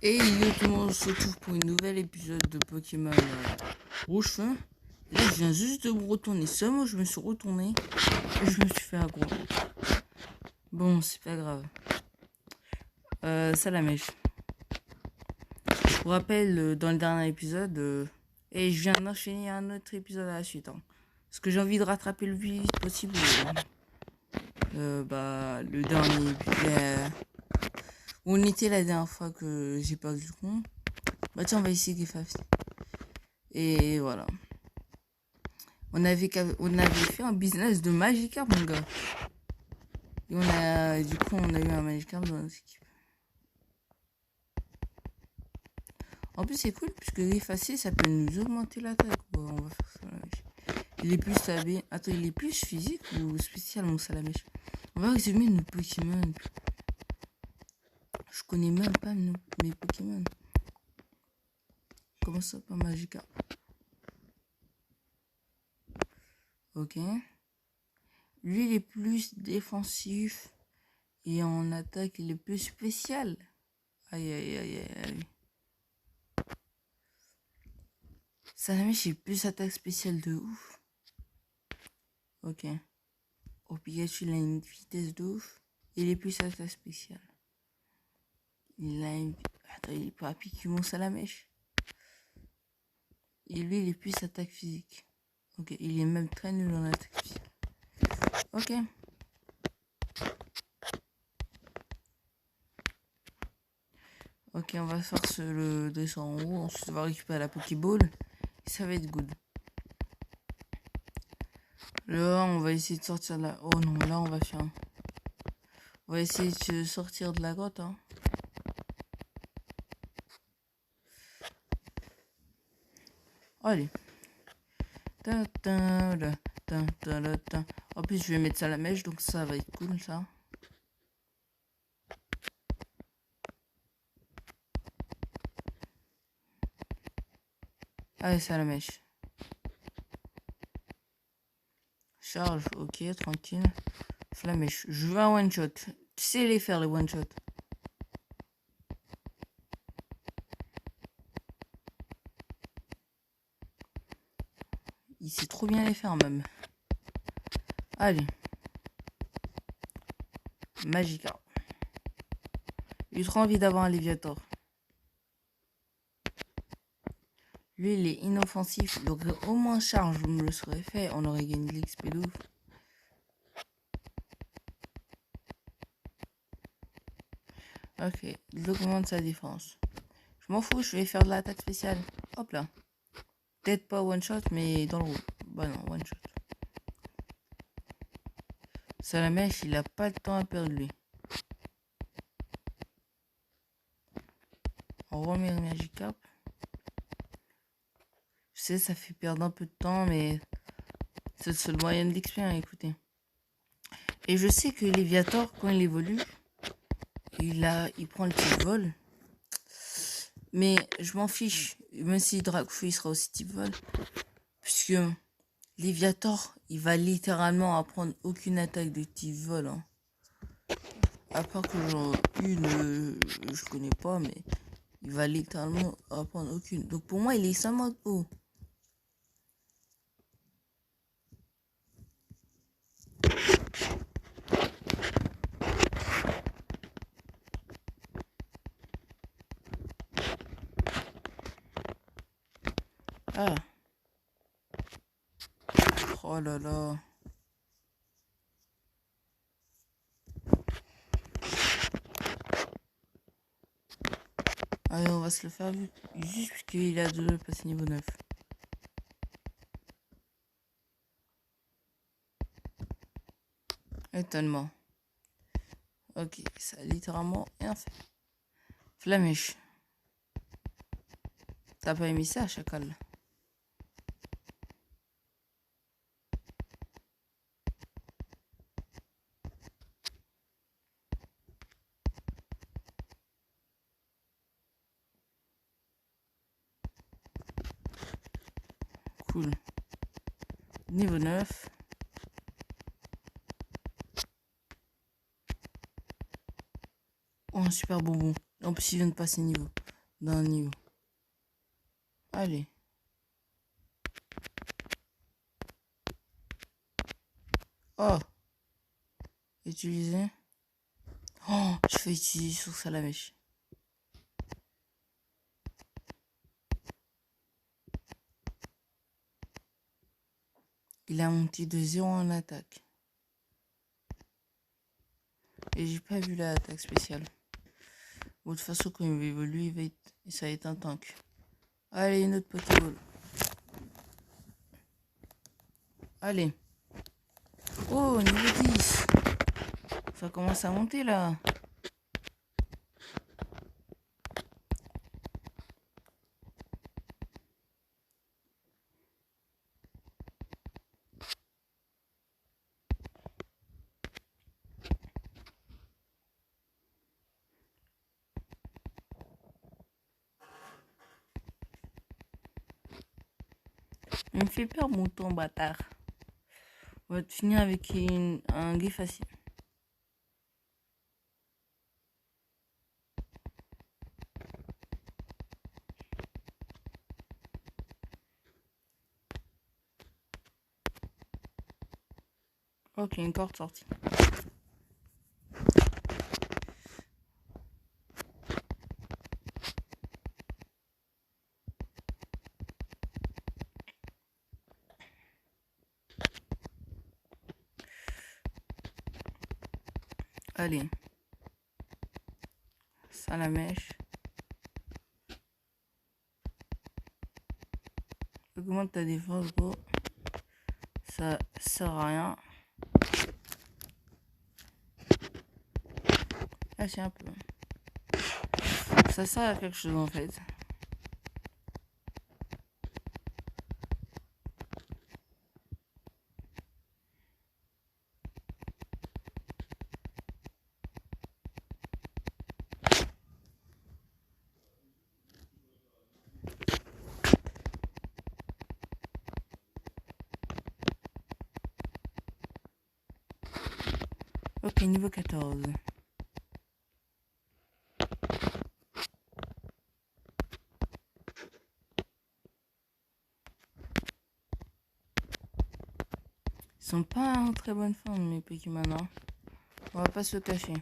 Et yo tout le monde, on se retrouve pour une nouvelle épisode de Pokémon Rouge Feu. Là, je viens juste de me retourner. Seulement, je me suis retourné et je me suis fait aggro. Bon, c'est pas grave. Ça la mèche. Je vous rappelle, dans le dernier épisode, et je viens d'enchaîner un autre épisode à la suite. Hein, parce que j'ai envie de rattraper le plus vite possible. Le dernier. Où on était la dernière fois que j'ai perdu le compte. Bah tiens, on va essayer des faces. Et voilà. On avait fait un business de Magikarp, mon gars. Et du coup, on a eu un Magikarp dans notre équipe. En plus, c'est cool, puisque l'effacer, ça peut nous augmenter l'attaque. Ouais, on va faire ça, la mèche. Il est plus stable. Attends, il est plus physique ou spécial, mon salamèche? On va résumer nos Pokémon. Je connais même pas mes Pokémon. Comment ça, pas Magikarp? Ok. Lui, il est plus défensif. Et en attaque, il est plus spécial. Aïe, aïe, aïe, aïe, aïe. Salamèche, j'ai plus attaque spéciale de ouf. Ok. Oh, Pikachu, il a une vitesse de ouf. Il est plus attaque spéciale. Il a une... Attends, il est pas rapide que mon Salamèche. Et lui, il est plus attaque physique. Ok, il est même très nul en attaque physique. Ok. Ok, on va faire le descendre en haut. Ensuite, on va récupérer la Pokéball. Et ça va être good. Là, on va essayer de sortir de la... Oh non, là, on va faire... On va essayer de sortir de la grotte, hein. Allez. En plus, je vais mettre ça à la mèche, donc ça va être cool, ça. Allez, ça à la mèche. Charge, ok, tranquille. Flamèche. Je veux un one shot. Tu sais les faire, les one shot. Il sait trop bien les faire, même. Allez. Magikarp. J'ai trop envie d'avoir un Léviator. Lui, il est inoffensif. Donc, au moins, charge, je me le serais fait. On aurait gagné de l'XP de ouf. Ok, il augmente sa défense. Je m'en fous, je vais faire de l'attaque spéciale. Hop là. Peut-être pas one shot, mais dans le rouge. Bah non, one shot. Salamèche, il a pas le temps à perdre lui. On remet le Magikarp. Je sais, ça fait perdre un peu de temps, mais c'est le seul moyen de l'XP, hein, écoutez. Et je sais que Léviator, quand il évolue, il prend le type vol. Mais je m'en fiche, même si Dracofeu il sera aussi type vol. Puisque Léviator, il va littéralement apprendre aucune attaque de type vol. Hein. À part que j'en une, je connais pas, mais il va littéralement apprendre aucune. Donc pour moi, il est seulement haut. Ah. Oh là là. Allez, on va se le faire juste parce qu'il a de passer niveau 9. Étonnement. Ok, ça a littéralement rien fait. Flamèche. T'as pas aimé ça, chacal? Cool. Niveau 9. Oh, un super bonbon. En plus, il vient de passer niveau. d'un niveau. Allez. Oh. Utiliser. Oh, je fais utiliser sur Salamèche. Il a monté de 0 en attaque. Et j'ai pas vu l'attaque spéciale. Bon, de toute façon, quand il va évoluer, ça va être un tank. Allez, une autre Pokéball. Allez. Oh, niveau 10. Ça commence à monter là. Il me fait peur mon ton bâtard. On va te finir avec un guet facile. Ok, une corde sortie. Allez. Salamèche. Augmente ta défense, gros. Ça sert à rien. Ah, c'est un peu. Ça sert à quelque chose en fait. Ok, niveau 14. Ils sont pas en très bonne forme, mes Pokémon. Hein. On va pas se cacher.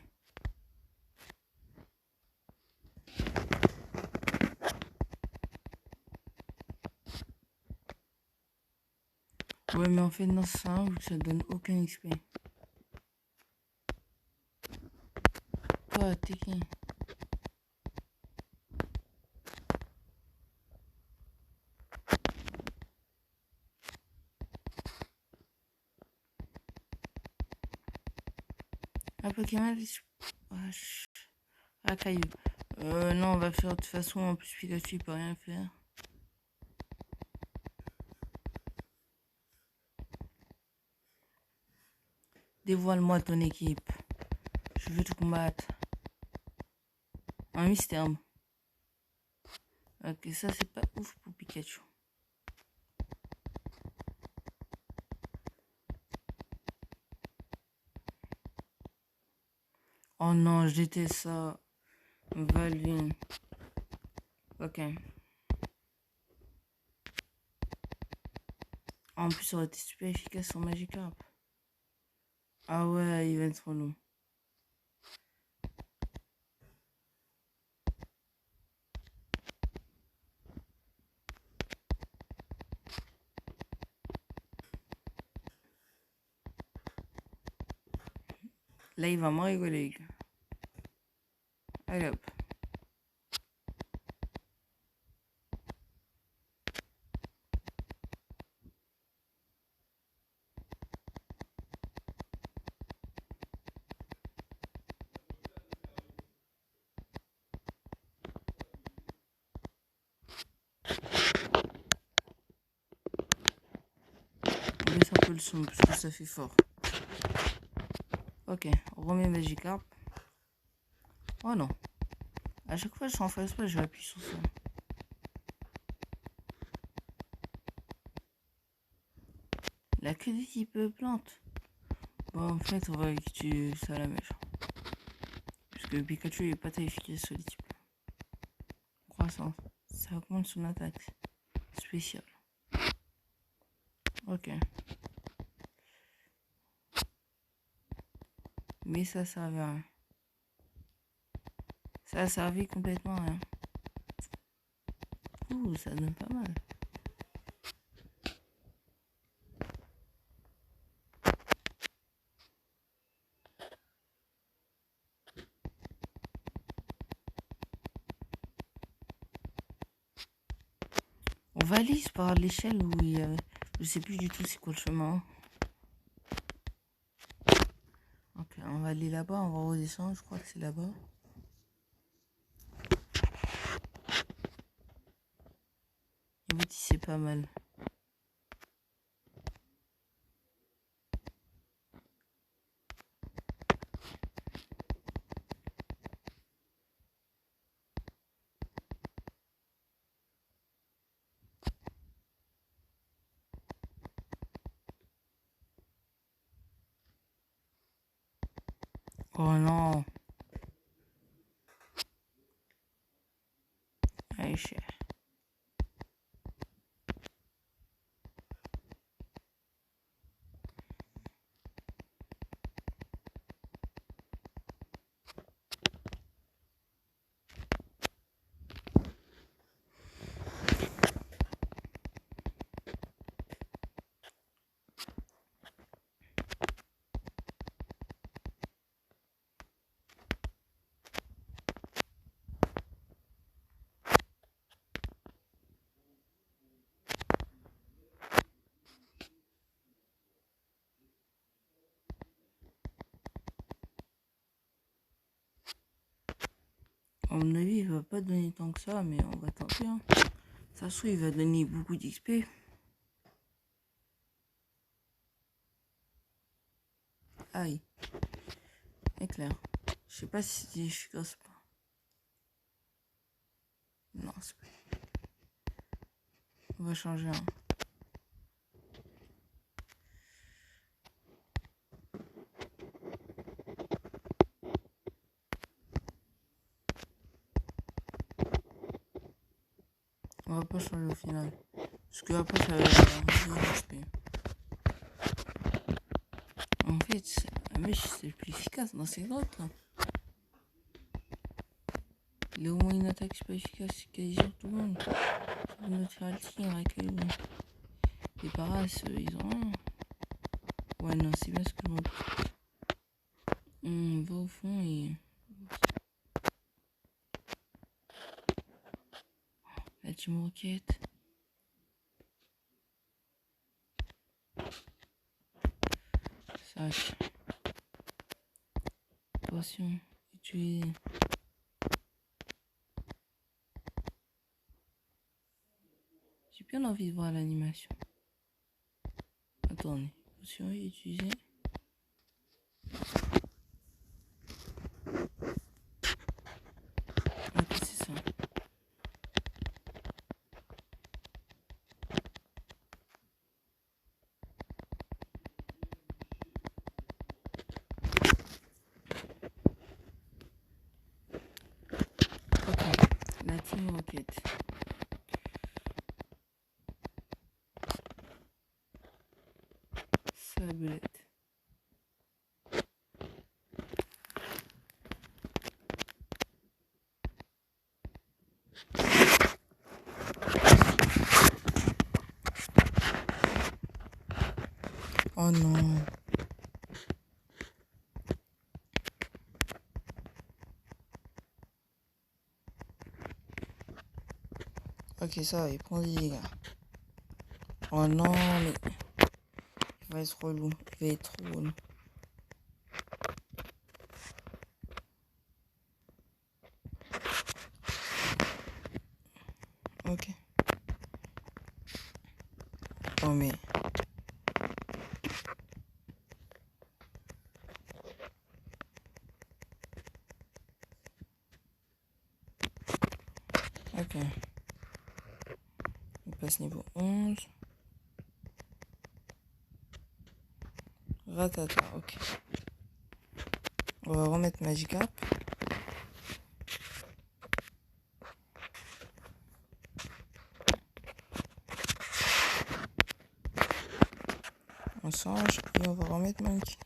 Ouais, mais en fait, non, ça, où ça donne aucun XP. Toi, t'es qui? Un Pokémon, wesh. Ah, caillou. Non, on va faire de toute façon, en plus, Pikachu, il peut rien faire. Dévoile-moi ton équipe. Je veux te combattre. Un mystère. Ok, ça, c'est pas ouf pour Pikachu. Oh non, je déteste ça. Valvin. Ok. En plus, ça aurait été super efficace sur Magikarp. Ah ouais, il va être trop long. Là, il va m'en rigoler, les gars. Allez hop. On baisse un peu le son parce que ça fait fort. Ok, on remet Magikarp. Oh non. À chaque fois que je suis en face, je vais appuyer sur ça. Il a que des types plantes. Bon, en fait, on va utiliser ça à la mèche. Parce que Pikachu est pas très efficace sur les types. croissance. Ça augmente son attaque spéciale. Ok. Mais ça servait à rien. Ça a servi complètement à rien. Ouh, ça donne pas mal. On va aller par l'échelle où il y avait... Je sais plus du tout c'est quoi le chemin. Ok, on va aller là-bas, on va redescendre, je crois que c'est là-bas. Et vous c'est pas mal. Oh non. Allez, cher. À mon avis, il va pas donner tant que ça, mais on va tenter. Hein. Ça se trouve, il va donner beaucoup d'XP. Aïe. Éclair. Je sais pas si c'est efficace ou pas. Non, c'est pas. On va changer un. On va pas changer au final. Parce que après, ça va réduire l'XP. En fait, la mèche, c'est le plus efficace dans ces grottes. Là. Il a au moins une attaque super efficace, c'est quasi sur tout le monde. Notre ulti, Raquel. Les paras, ils ont rien. Ouais, non, c'est bien ce que je vois. On va au fond et... La team roquette. Sac. Potion. Utiliser. J'ai bien envie de voir l'animation. Attendez. Potion utiliser. Ok, c'est ça. Ok. La team roquette. Sablette. Oh non. Ok, ça va, il prend des dégâts. Oh non, mais... Il va être relou. Il va être trop relou. Ok. Oh mais... Ok. On passe niveau 11. Ratata, ok. On va remettre Magikarp. On change et on va remettre mannequin.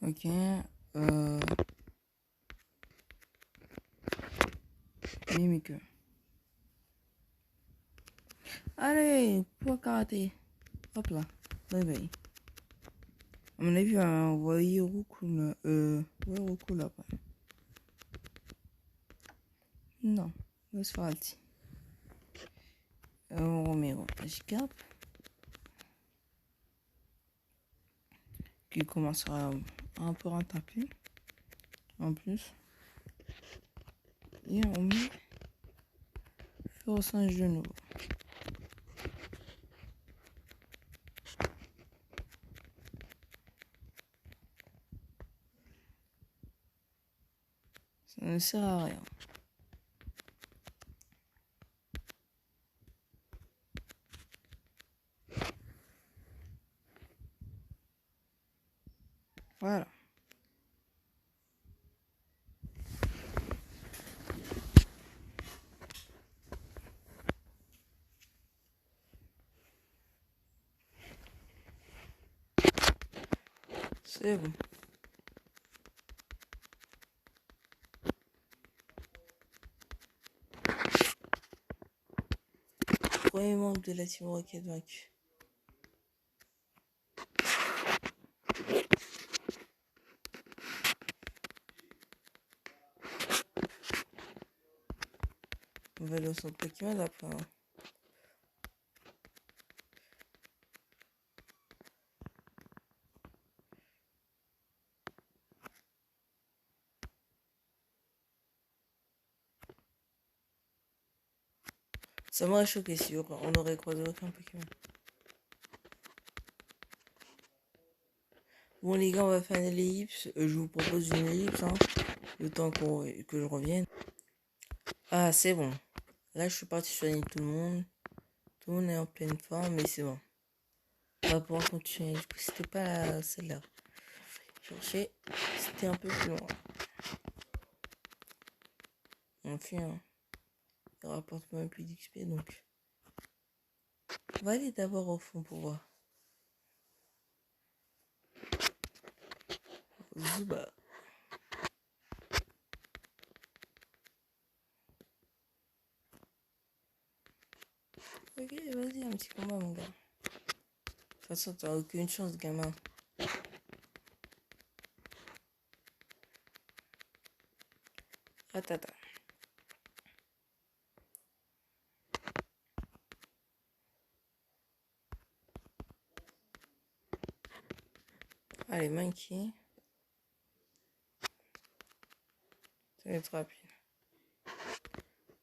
Ok. Mimique. Allez, pour karaté. Hop là. Réveil. À mon avis, on va envoyer Roku là. Ouais, Roku là. Non. Laisse faire alti. On remet H4. Qui commencera un peu rentable. En plus. Et on met faire au singe de nouveau. Ça ne sert à rien. Voilà. C'est bon. Premier membre de la Team Rocket vaincu. On va aller au centre Pokémon après. Hein. Ça m'aurait choqué si on aurait croisé aucun Pokémon. Bon les gars, on va faire une ellipse. Je vous propose une ellipse, hein, le temps que je revienne. Ah, c'est bon. Là, je suis parti soigner tout le monde. Tout le monde est en pleine forme, mais c'est bon. On va pouvoir continuer. Du coup, c'était pas celle-là. Chercher, c'était un peu plus loin. Enfin, il rapporte même plus d'XP, donc... On va aller d'abord au fond pour voir. Zuba. Ok, vas-y, un petit combat, mon gars. De toute façon, t'as aucune chance, gamin. Ratata. Allez, Monkey. Ça va être rapide.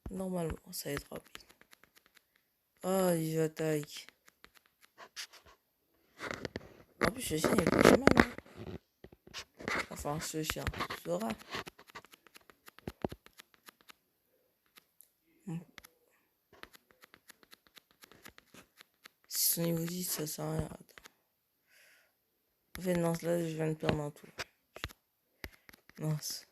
Normalement, ça va être rapide. Oh, il attaque. En plus, ce chien est pas mal. Hein. Enfin, ce chien. Ce rat. Si son niveau 10, ça sert à rien. Attends. En fait, non, là, je viens de perdre un tout. Mince.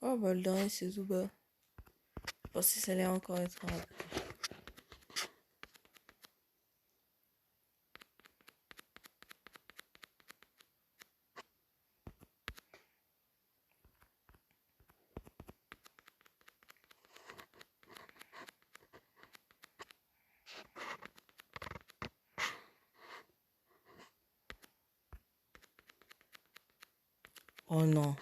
Oh, bah, le dernier, c'est Zuba. Je pensais que ça allait encore être rapide. Oh non.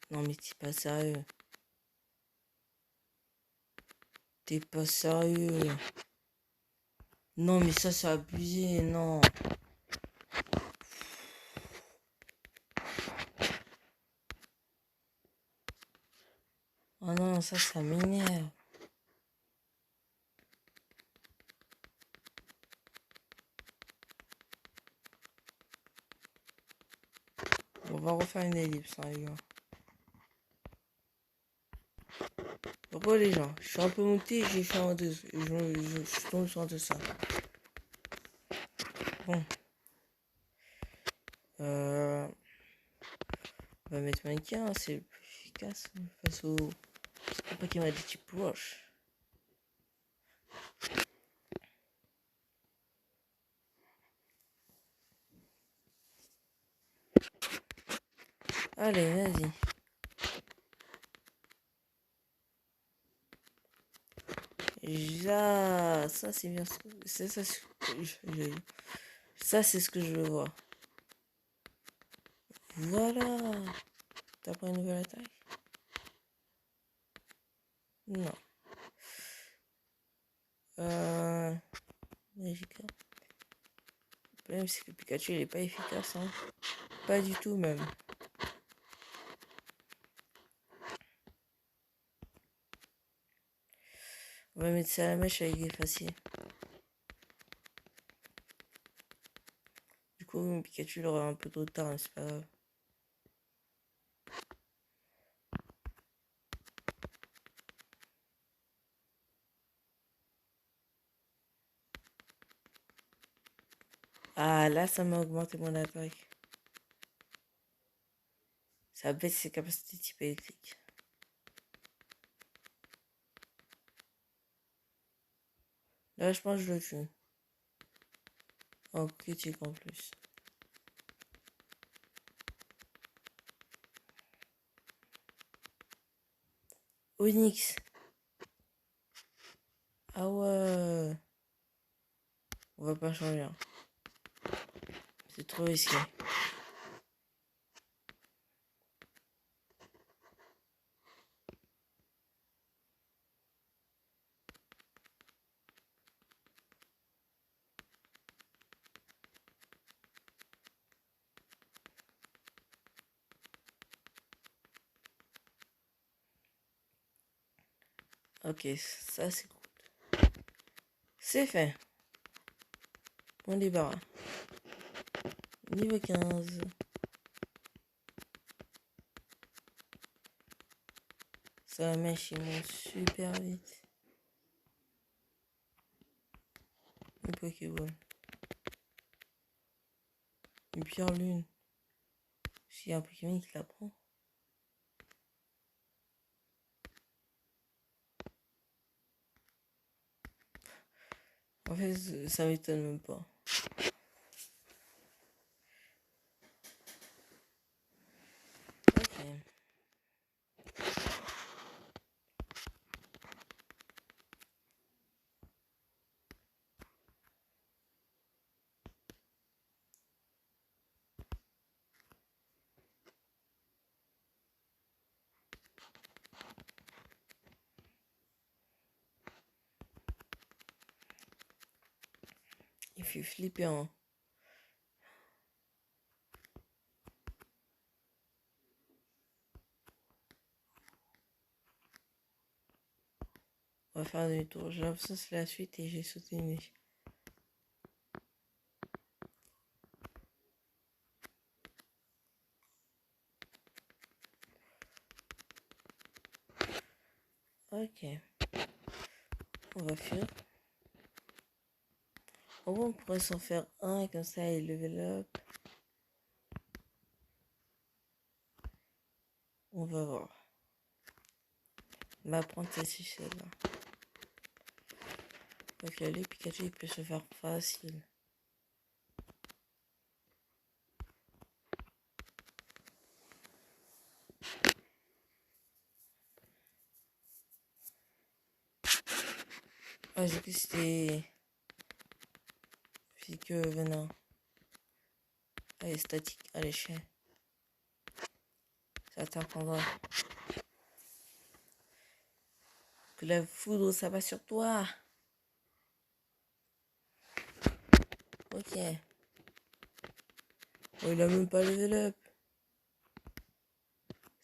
Non, mais t'es pas sérieux. T'es pas sérieux. Non, mais ça, c'est abusé, non. Oh non, ça m'énerve. va refaire une ellipse, hein, les gars. Pourquoi les gens? Je suis un peu monté, j'ai fait un deux. Je suis tombé sur un deux ça. Bon. On va mettre mannequin, hein, c'est le plus efficace face au Pokémon de type Rush. Allez, vas-y. Ça c'est bien. C'est ça, ça c'est ce que je veux voir. Voilà. T'as pris une nouvelle attaque? Non. Magica. Le problème c'est que Pikachu il est pas efficace, hein. Pas du tout même. On va mettre ça à la mèche avec des faciles. Du coup, Pikachu il aura un peu trop de temps, c'est pas grave. Ah, là, ça m'a augmenté mon attaque. Ça baisse ses capacités type électrique. Là, je pense que je le tue. En critique en plus. Onyx. Ah ouais. On va pas changer. Hein. C'est trop risqué. Ok, ça c'est cool. C'est fait. On débarras. Niveau 15. Ça mèche, il monte super vite. Une Pokéball. Une pierre lune. S'il y a un Pokémon qui la prend. En fait, ça m'étonne même pas. Ok. Il fait flipper, hein. On va faire demi-tour. J'ai l'impression que c'est la suite et j'ai sauté une échelle. Ok. On va fuir. En gros, on pourrait s'en faire un et comme ça il level up. On va voir. On va prendre cette échelle là. Donc là, le Pikachu il peut se faire facile. Ah, j'ai cru que c'était physique venin. Allez, statique à l'échelle. Ça t'apprendra. Que la foudre, ça va sur toi. Ok. Oh, il a même pas level up.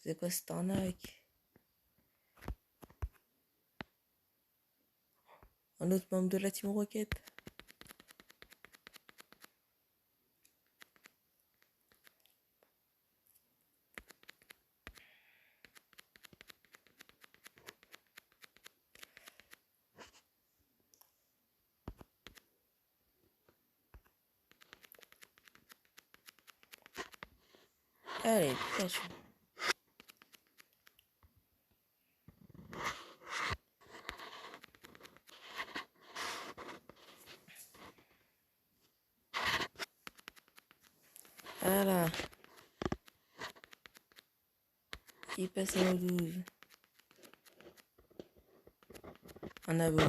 C'est quoi cette arnaque? Un autre membre de la Team Rocket. Allez, Pikachu. Voilà. Il passe à 12. On a beau.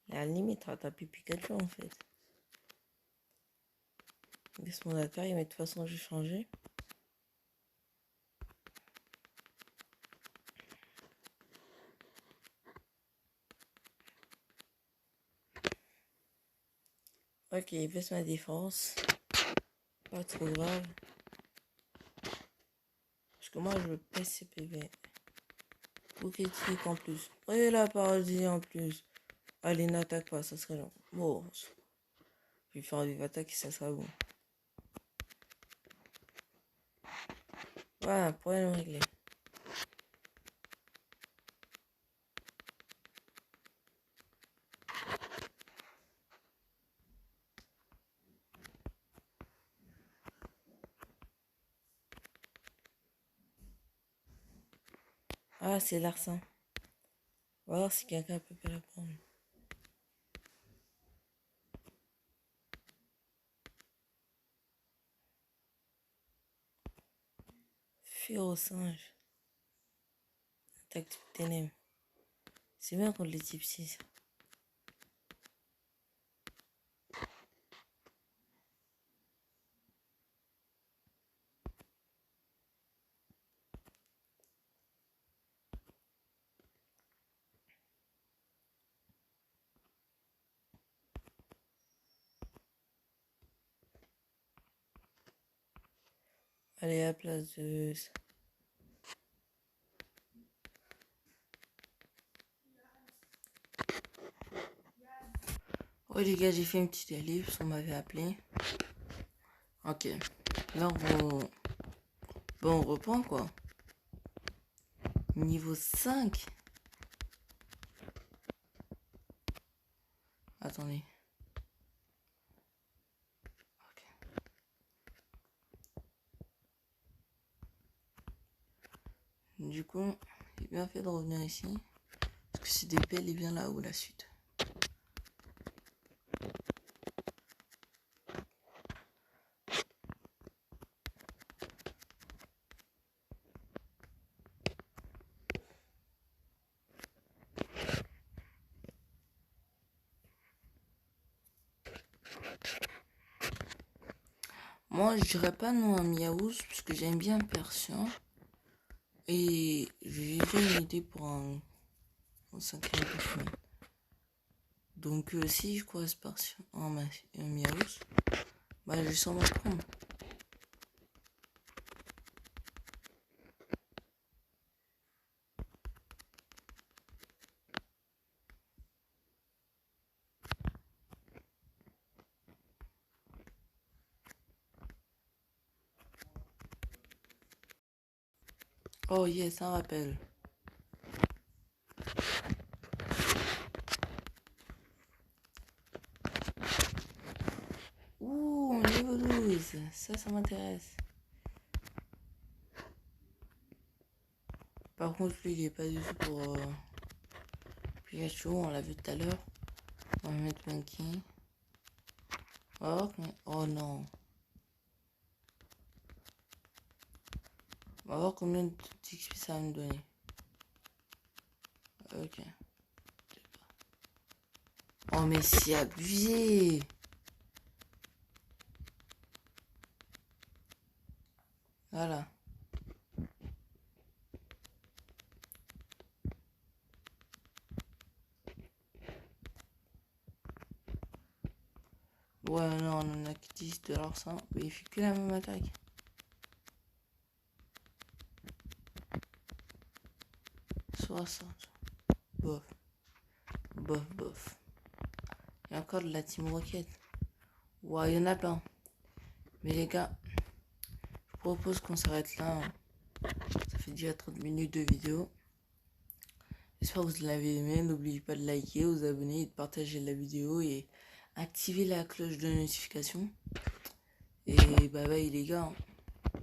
La limite, rattraper Pikachu en fait. Laisse-moi d'accord, mais de toute façon, j'ai changé. Ok, il baisse ma défense. Pas trop grave. Parce que moi, je pèse ses PV. Ou critique en plus. Et la parodie en plus. Allez, n'attaque pas, ça serait long. Bon, je vais faire un vive attaque et ça sera bon. Voilà, problème réglé. Ah, c'est Larsin. On va voir si quelqu'un peut pas la prendre. Fuir au singe. Attaque type ténèbres. C'est bien contre les types 6. Allez, à la place de... Ouais les gars, j'ai fait une petite ellipse, on m'avait appelé. Ok. Là on reprend quoi. Niveau 5. Attendez. Ok. Du coup, j'ai bien fait de revenir ici. Parce que c'est des pelles et bien là-haut la suite. Moi, je dirais pas non à Miaouz, parce que j'aime bien Persian. Et j'ai déjà une idée pour un 5e Pokémon. Donc, si je croise Persian en Miaouz, bah, je vais sûrement le prendre. Oh yes, un rappel. Ouh, on niveau 12. Ça m'intéresse. Par contre, lui, il est pas du tout pour Pikachu, on l'a vu tout à l'heure. On va mettre Monkey. Oh non. On va voir combien d'XP ça va me donner. Ok. Oh mais c'est abusé. Voilà. Ouais, non, on en a que 10 de leur sang. Mais il fait que la même attaque. Soit ça. Bof. Bof, bof. Il y a encore de la Team Rocket. Ouais, il y en a plein. Mais les gars, je propose qu'on s'arrête là. Ça fait déjà 30 minutes de vidéo. J'espère que vous l'avez aimé. N'oubliez pas de liker, vous abonner et de partager la vidéo et activer la cloche de notification. Et bye bye les gars.